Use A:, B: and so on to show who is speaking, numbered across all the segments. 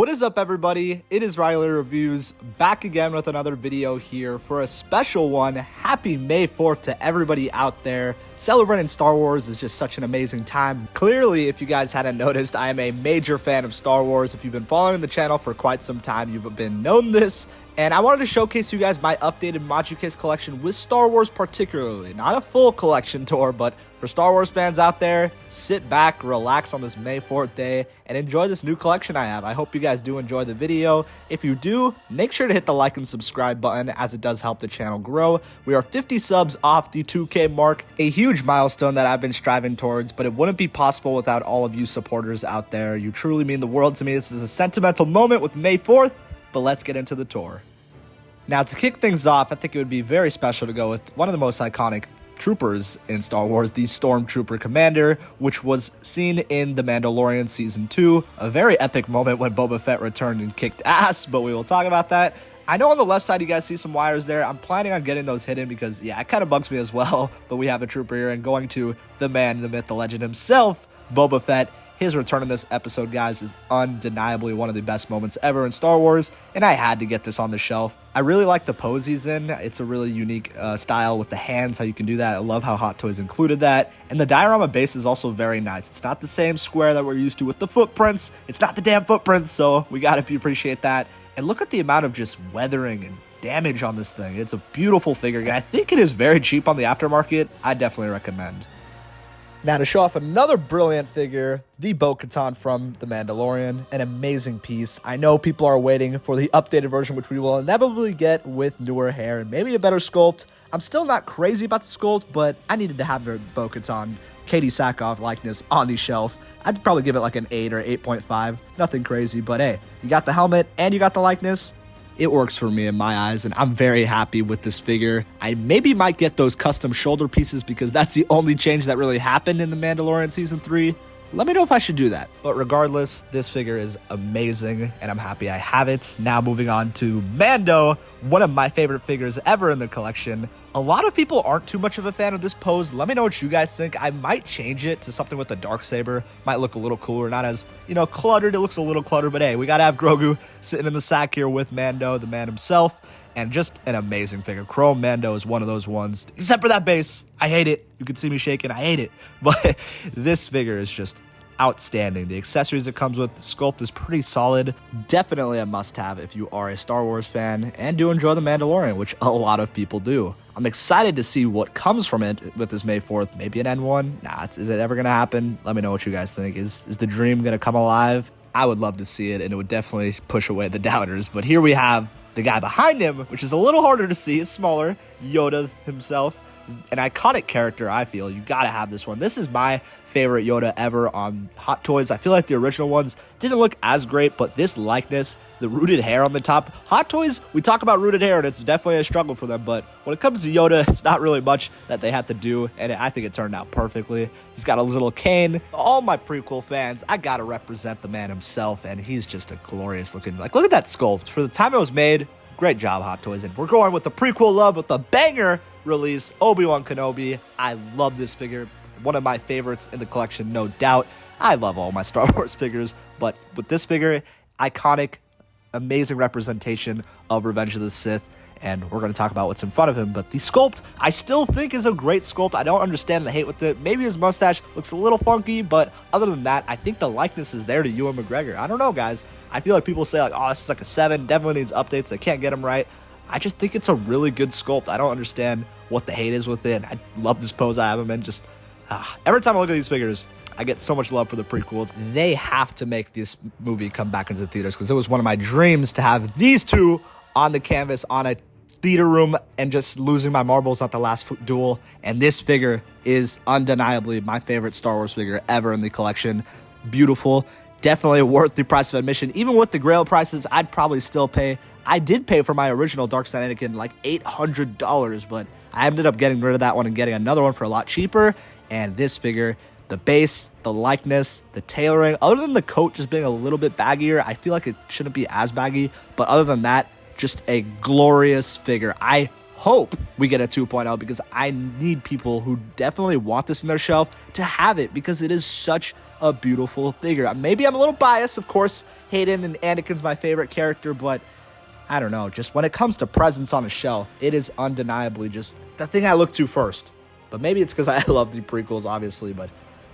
A: What is up, everybody? It is Riley Reviews back again with another video here for a special one. Happy May 4th to everybody out there. Celebrating Star Wars is just such an amazing time. Clearly, if you guys hadn't noticed, I am a major fan of Star Wars. If you've been following the channel for quite some time, you've been known this. And I wanted to showcase you guys my updated Moducase collection with Star Wars particularly. Not a full collection tour, but for Star Wars fans out there, sit back, relax on this May 4th day, and enjoy this new collection I have. I hope you guys do enjoy the video. If you do, make sure to hit the like and subscribe button as it does help the channel grow. We are 50 subs off the 2K mark, a huge milestone that I've been striving towards, but it wouldn't be possible without all of you supporters out there. You truly mean the world to me. This is a sentimental moment with May 4th. But let's get into the tour. Now, to kick things off, I think it would be very special to go with one of the most iconic troopers in Star Wars, the Stormtrooper Commander, which was seen in The Mandalorian Season 2. A very epic moment when Boba Fett returned and kicked ass, but we will talk about that. I know on the left side you guys see some wires there. I'm planning on getting those hidden because, yeah, it kind of bugs me as well, but we have a trooper here, and going to the man, the myth, the legend himself, Boba Fett. His return in this episode, guys, is undeniably one of the best moments ever in Star Wars, and I had to get this on the shelf. I really like the pose he's in. It's a really unique style with the hands, how you can do that. I love how Hot Toys included that, and the diorama base is also very nice. It's not the same square that we're used to with the footprints. It's not the damn footprints, so we gotta appreciate that. And look at the amount of just weathering and damage on this thing. It's a beautiful figure, and I think it is very cheap on the aftermarket. I definitely recommend. Now, to show off another brilliant figure, the Bo-Katan from The Mandalorian, an amazing piece. I know people are waiting for the updated version, which we will inevitably get with newer hair and maybe a better sculpt. I'm still not crazy about the sculpt, but I needed to have the Bo-Katan Katie Sackhoff likeness on the shelf. I'd probably give it like an 8 or 8.5. Nothing crazy, but hey, you got the helmet and you got the likeness. It works for me in my eyes, and I'm very happy with this figure. I maybe might get those custom shoulder pieces because that's the only change that really happened in The Mandalorian Season 3. Let me know if I should do that. But regardless, this figure is amazing, and I'm happy I have it. Now moving on to Mando, one of my favorite figures ever in the collection. A lot of people aren't too much of a fan of this pose. Let me know what you guys think. I might change it to something with the Darksaber. Might look a little cooler, not as, cluttered. It looks a little cluttered, but hey, we gotta have Grogu sitting in the sack here with Mando, the man himself, and just an amazing figure. Chrome Mando is one of those ones, except for that base. I hate it. You can see me shaking. I hate it. But this figure is just outstanding. The accessories it comes with, the sculpt is pretty solid. Definitely a must-have if you are a Star Wars fan and do enjoy The Mandalorian, which a lot of people do. I'm excited to see what comes from it with this May 4th. Maybe an N1? Nah, is it ever going to happen? Let me know what you guys think. Is the dream going to come alive? I would love to see it, and it would definitely push away the doubters. But here we have the guy behind him, which is a little harder to see. It's smaller. Yoda himself. An iconic character, I feel. You gotta have this one. This is my favorite Yoda ever on Hot Toys. I feel like the original ones didn't look as great, but this likeness, the rooted hair on the top. Hot Toys, we talk about rooted hair, and it's definitely a struggle for them, but when it comes to Yoda, it's not really much that they have to do, and I think it turned out perfectly. He's got a little cane. All my prequel fans, I gotta represent the man himself, and he's just a glorious looking, look at that sculpt. For the time it was made, great job, Hot Toys, and we're going with the prequel love with the banger release, Obi-Wan Kenobi. I love this figure. One of my favorites in the collection, no doubt. I love all my Star Wars figures, but with this figure, iconic, amazing representation of Revenge of the Sith, and we're going to talk about what's in front of him. But the sculpt, I still think is a great sculpt. I don't understand the hate with it. Maybe his mustache looks a little funky, but other than that, I think the likeness is there to Ewan McGregor. I don't know, guys. I feel like people say, like, oh, this is like a 7. Definitely needs updates. They can't get him right. I just think it's a really good sculpt. I don't understand what the hate is with it. I love this pose I have him in. Just every time I look at these figures, I get so much love for the prequels. They have to make this movie come back into the theaters because it was one of my dreams to have these two on the canvas on a theater room and just losing my marbles at the last duel. And this figure is undeniably my favorite Star Wars figure ever in the collection. Beautiful. Definitely worth the price of admission. Even with the Grail prices, I'd probably still pay. I did pay for my original Dark Side Anakin like $800, but I ended up getting rid of that one and getting another one for a lot cheaper. And this figure, the base, the likeness, the tailoring, other than the coat just being a little bit baggier, I feel like it shouldn't be as baggy. But other than that, just a glorious figure. I hope we get a 2.0 because I need people who definitely want this in their shelf to have it because it is such a beautiful figure. Maybe I'm a little biased, of course. Hayden and Anakin's my favorite character, but I don't know. Just when it comes to presence on a shelf, it is undeniably just the thing I look to first. But maybe it's because I love the prequels, obviously, but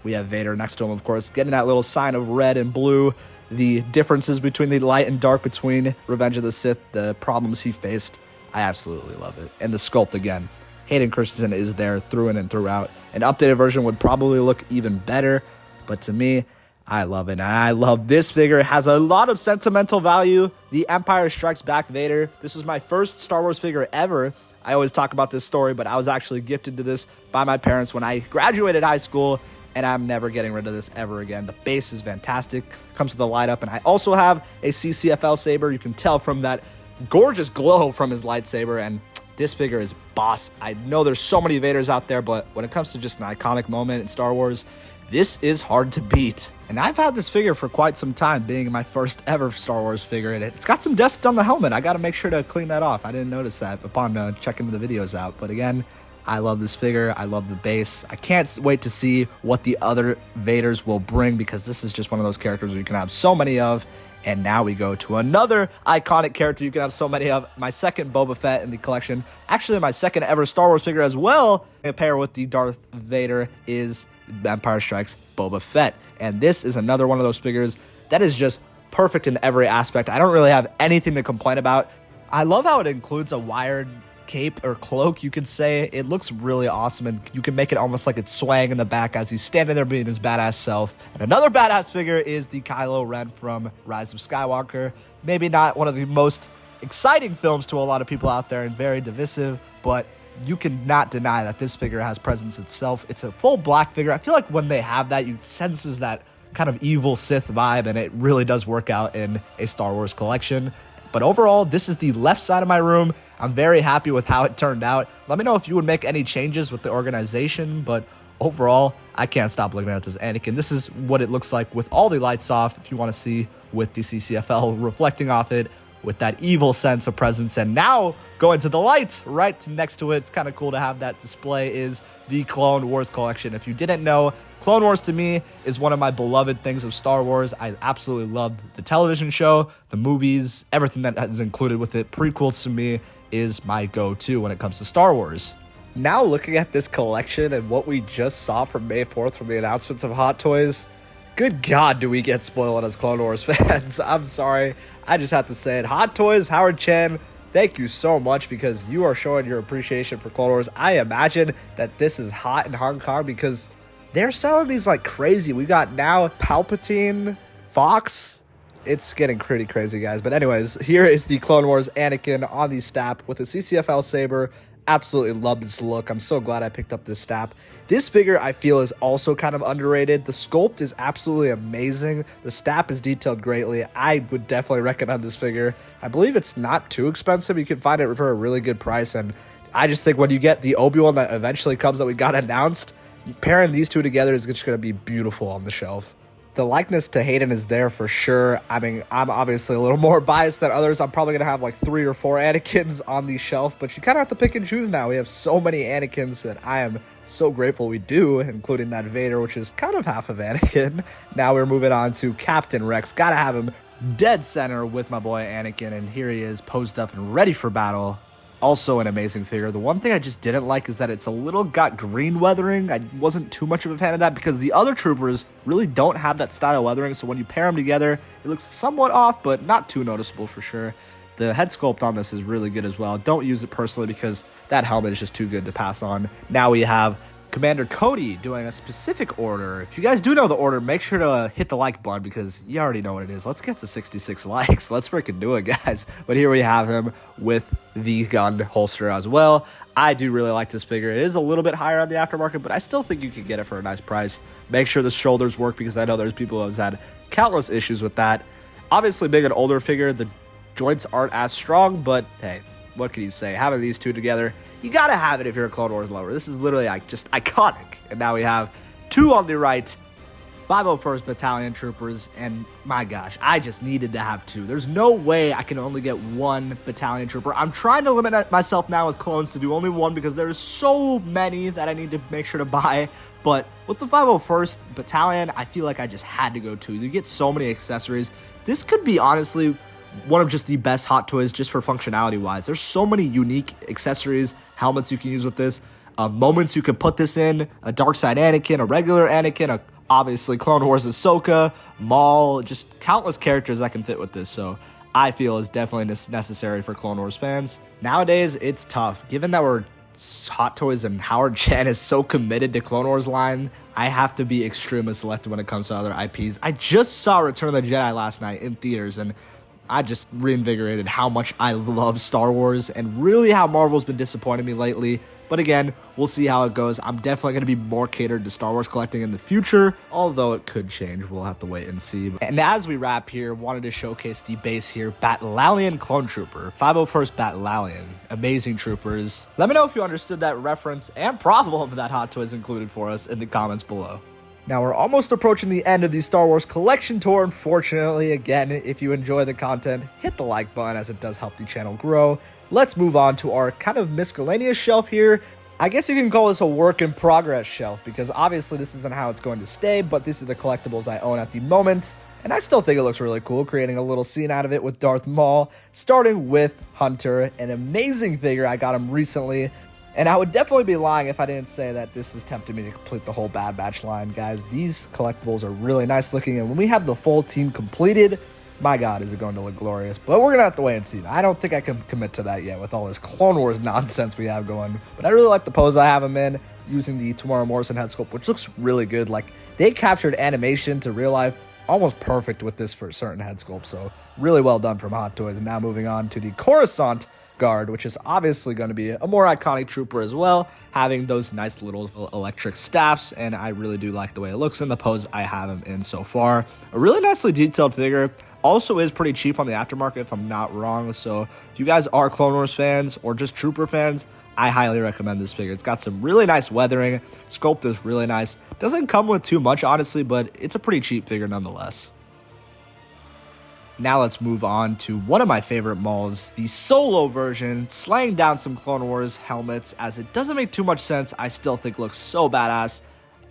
A: we have Vader next to him, of course, getting that little sign of red and blue, the differences between the light and dark between Revenge of the Sith, the problems he faced. I absolutely love it. And the sculpt, again, Hayden Christensen is there through in and throughout. An updated version would probably look even better, but to me, I love it. And I love this figure. It has a lot of sentimental value. The Empire Strikes Back Vader. This was my first Star Wars figure ever. I always talk about this story, but I was actually gifted to this by my parents when I graduated high school, and I'm never getting rid of this ever again. The base is fantastic. Comes with a light up, and I also have a CCFL saber. You can tell from that gorgeous glow from his lightsaber, and this figure is boss. I know there's so many Vaders out there, but when it comes to just an iconic moment in Star Wars, this is hard to beat. And I've had this figure for quite some time, being my first ever Star Wars figure, and it's got some dust on the helmet. I got to make sure to clean that off. I didn't notice that upon checking the videos out. But again, I love this figure. I love the base. I can't wait to see what the other Vaders will bring, because this is just one of those characters you can have so many of. And now we go to another iconic character you can have so many of. My second Boba Fett in the collection. Actually, my second ever Star Wars figure as well. A pair with the Darth Vader is Empire Strikes Boba Fett. And this is another one of those figures that is just perfect in every aspect. I don't really have anything to complain about. I love how it includes a wired cape or cloak, you could say. It looks really awesome, and you can make it almost like it's swaying in the back as he's standing there being his badass self. And another badass figure is the Kylo Ren from Rise of Skywalker. Maybe not one of the most exciting films to a lot of people out there and very divisive, but you cannot deny that this figure has presence itself. It's a full black figure. I feel like when they have that, you senses that kind of evil Sith vibe, and it really does work out in a Star Wars collection. But overall, this is the left side of my room. I'm very happy with how it turned out. Let me know if you would make any changes with the organization, but overall, I can't stop looking at this Anakin. This is what it looks like with all the lights off, if you want to see, with the CCFL reflecting off it, with that evil sense of presence. And now, going to the light right next to it, it's kind of cool to have that display, is the Clone Wars collection. If you didn't know, Clone Wars to me is one of my beloved things of Star Wars. I absolutely loved the television show, the movies, everything that is included with it. Prequels to me is my go-to when it comes to Star Wars. Now looking at this collection and what we just saw from May 4th from the announcements of Hot Toys, good God, do we get spoiled as Clone Wars fans. I'm sorry, I just have to say it. Hot Toys, Howard Chan, thank you so much, because you are showing your appreciation for Clone Wars. I imagine that this is hot in Hong Kong because they're selling these like crazy. We got now Palpatine, Fox. It's getting pretty crazy, guys. But anyways, here is the Clone Wars Anakin on the stap with a CCFL saber. Absolutely love this look. I'm so glad I picked up this stap. This figure, I feel, is also kind of underrated. The sculpt is absolutely amazing. The stap is detailed greatly. I would definitely recommend this figure. I believe it's not too expensive. You can find it for a really good price. And I just think when you get the Obi-Wan that eventually comes that we got announced, pairing these two together is just going to be beautiful on the shelf. The likeness to Hayden is there for sure. I mean, I'm obviously a little more biased than others. I'm probably going to have like 3 or 4 Anakins on the shelf, but you kind of have to pick and choose now. We have so many Anakins that I am so grateful we do, including that Vader, which is kind of half of Anakin. Now we're moving on to Captain Rex. Gotta have him dead center with my boy Anakin, and here he is posed up and ready for battle. Also an amazing figure. The one thing I just didn't like is that it's a little got green weathering. I wasn't too much of a fan of that because the other troopers really don't have that style weathering. So when you pair them together, it looks somewhat off, but not too noticeable for sure. The head sculpt on this is really good as well. Don't use it personally because that helmet is just too good to pass on. Now we have Commander Cody doing a specific order. If you guys do know the order, make sure to hit the like button because you already know what it is. Let's get to 66 likes. Let's freaking do it, guys. But here we have him with the gun holster as well. I do really like this figure. It is a little bit higher on the aftermarket, but I still think you can get it for a nice price. Make sure the shoulders work because I know there's people who have had countless issues with that. Obviously, being an older figure, the joints aren't as strong, but hey, what can you say? Having these two together, you gotta have it if you're a Clone Wars lover. This is literally like just iconic. And now we have 2 on the right 501st Battalion Troopers, and my gosh, I just needed to have two. There's no way I can only get one Battalion Trooper. I'm trying to limit myself now with clones to do only one because there's so many that I need to make sure to buy. But with the 501st Battalion, I feel like I just had to go two. You get so many accessories. This could be honestly one of just the best Hot Toys just for functionality wise. There's so many unique accessories, helmets you can use with this, moments you could put this in, a Dark Side Anakin, a regular Anakin, obviously Clone Wars Ahsoka, Maul, just countless characters that can fit with this. So I feel is definitely necessary for Clone Wars fans. Nowadays, it's tough. Given that Hot Toys and Howard Chen is so committed to Clone Wars line, I have to be extremely selective when it comes to other IPs. I just saw Return of the Jedi last night in theaters, and I just reinvigorated how much I love Star Wars and really how Marvel's been disappointing me lately. But again, we'll see how it goes. I'm definitely going to be more catered to Star Wars collecting in the future, although it could change. We'll have to wait and see. And as we wrap here, wanted to showcase the base here, Battalion Clone Trooper, 501st Battalion. Amazing troopers. Let me know if you understood that reference and problem that Hot Toys included for us in the comments below. Now, we're almost approaching the end of the Star Wars collection tour. Unfortunately, again, if you enjoy the content, hit the like button as it does help the channel grow. Let's move on to our kind of miscellaneous shelf here. I guess you can call this a work in progress shelf because obviously this isn't how it's going to stay, but these are the collectibles I own at the moment. And I still think it looks really cool, creating a little scene out of it with Darth Maul, starting with Hunter, an amazing figure. I got him recently. And I would definitely be lying if I didn't say that this is tempting me to complete the whole Bad Batch line. Guys, these collectibles are really nice looking, and when we have the full team completed, my God, is it going to look glorious. But we're going to have to wait and see. I don't think I can commit to that yet with all this Clone Wars nonsense we have going. But I really like the pose I have him in, using the Tamora Morrison head sculpt, which looks really good. Like, they captured animation to real life almost perfect with this for certain head sculpts. So really well done from Hot Toys. Now moving on to the Coruscant Guard, which is obviously going to be a more iconic trooper as well, having those nice little electric staffs, and I really do like the way it looks in the pose I have him in so far. A really nicely detailed figure. Also is pretty cheap on the aftermarket if I'm not wrong, so if you guys are Clone Wars fans or just Trooper fans, I highly recommend this figure. It's got some really nice weathering, sculpt is really nice, doesn't come with too much honestly, but it's a pretty cheap figure nonetheless. Now let's move on to one of my favorite Mauls, the Solo version, slaying down some Clone Wars helmets. As it doesn't make too much sense, I still think looks so badass.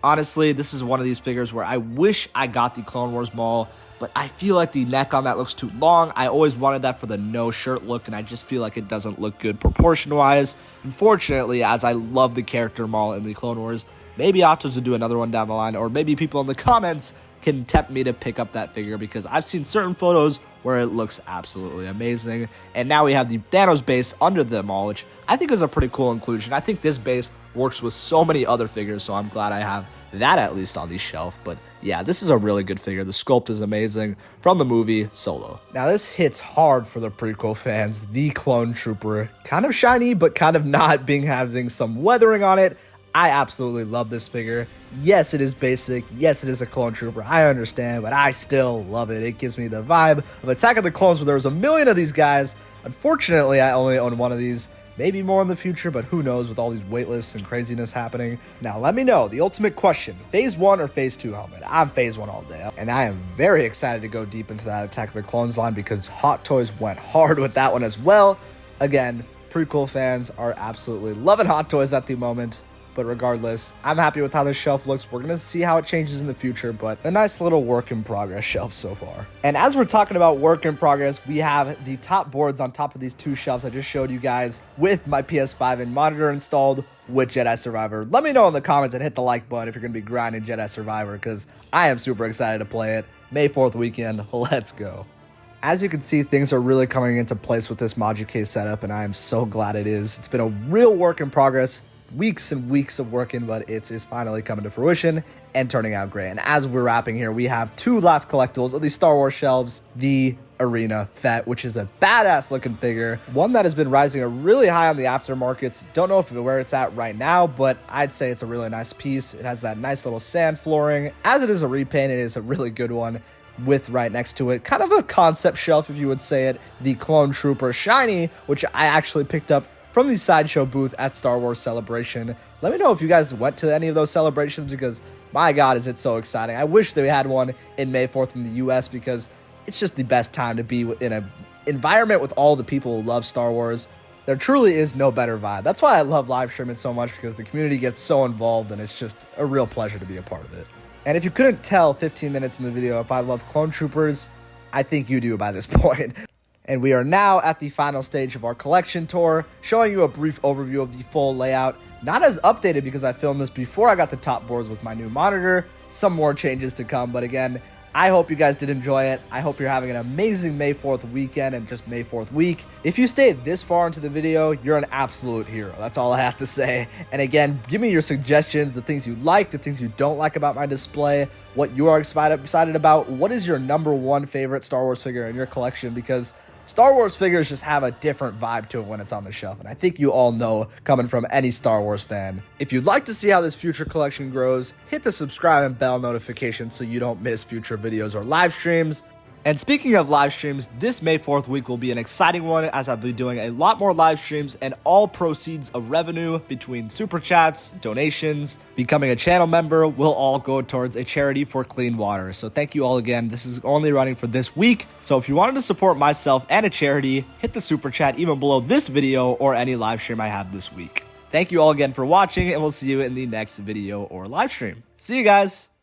A: Honestly, this is one of these figures where I wish I got the Clone Wars Maul, but I feel like the neck on that looks too long. I always wanted that for the no shirt look, and I just feel like it doesn't look good proportion-wise. Unfortunately, as I love the character Maul in the Clone Wars, maybe Ottos will do another one down the line, or maybe people in the comments can tempt me to pick up that figure because I've seen certain photos where it looks absolutely amazing. And now we have the Thanos base under them all, which I think is a pretty cool inclusion. I think this base works with so many other figures, so I'm glad I have that at least on the shelf. But yeah, this is a really good figure. The sculpt is amazing from the movie Solo. Now this hits hard for the prequel fans. The Clone Trooper, kind of shiny but kind of not, having some weathering on it. I absolutely love this figure. Yes, it is basic. Yes, it is a Clone Trooper. I understand, but I still love it. It gives me the vibe of Attack of the Clones where there was a million of these guys. Unfortunately, I only own one of these. Maybe more in the future, but who knows with all these waitlists and craziness happening. Now, let me know, the ultimate question, Phase 1 or Phase 2 helmet? I'm Phase 1 all day, and I am very excited to go deep into that Attack of the Clones line because Hot Toys went hard with that one as well. Again, prequel fans are absolutely loving Hot Toys at the moment. But regardless, I'm happy with how this shelf looks. We're going to see how it changes in the future, but a nice little work in progress shelf so far. And as we're talking about work in progress, we have the top boards on top of these two shelves I just showed you guys with my PS5 and monitor installed with Jedi Survivor. Let me know in the comments and hit the like button if you're going to be grinding Jedi Survivor because I am super excited to play it. May 4th weekend, let's go. As you can see, things are really coming into place with this Moducase setup, and I am so glad it is. It's been a real work in progress. Weeks and weeks of working, but it is finally coming to fruition and turning out great. And as we're wrapping here, we have two last collectibles of these Star Wars shelves, the Arena Fett, which is a badass looking figure, one that has been rising really high on the aftermarkets. Don't know where it's at right now, but I'd say it's a really nice piece. It has that nice little sand flooring. As it is a repaint, it is a really good one with right next to it, kind of a concept shelf if you would say it, the Clone Trooper Shiny, which I actually picked up from the Sideshow booth at Star Wars Celebration. Let me know if you guys went to any of those celebrations, because my God, is it so exciting. I wish they had one in May 4th in the US, because it's just the best time to be in an environment with all the people who love Star Wars. There truly is no better vibe. That's why I love live streaming so much, because the community gets so involved and it's just a real pleasure to be a part of it. And if you couldn't tell 15 minutes in the video if I love clone troopers, I think you do by this point. And we are now at the final stage of our collection tour, showing you a brief overview of the full layout. Not as updated because I filmed this before I got the top boards with my new monitor. Some more changes to come, but again, I hope you guys did enjoy it. I hope you're having an amazing May 4th weekend and just May 4th week. If you stayed this far into the video, you're an absolute hero. That's all I have to say. And again, give me your suggestions, the things you like, the things you don't like about my display, what you are excited about. What is your #1 favorite Star Wars figure in your collection? Because Star Wars figures just have a different vibe to it when it's on the shelf, and I think you all know, coming from any Star Wars fan. If you'd like to see how this future collection grows, hit the subscribe and bell notification so you don't miss future videos or live streams. And speaking of live streams, this May 4th week will be an exciting one, as I'll be doing a lot more live streams, and all proceeds of revenue between super chats, donations, becoming a channel member will all go towards a charity for clean water. So thank you all again. This is only running for this week. So if you wanted to support myself and a charity, hit the super chat even below this video or any live stream I have this week. Thank you all again for watching, and we'll see you in the next video or live stream. See you guys.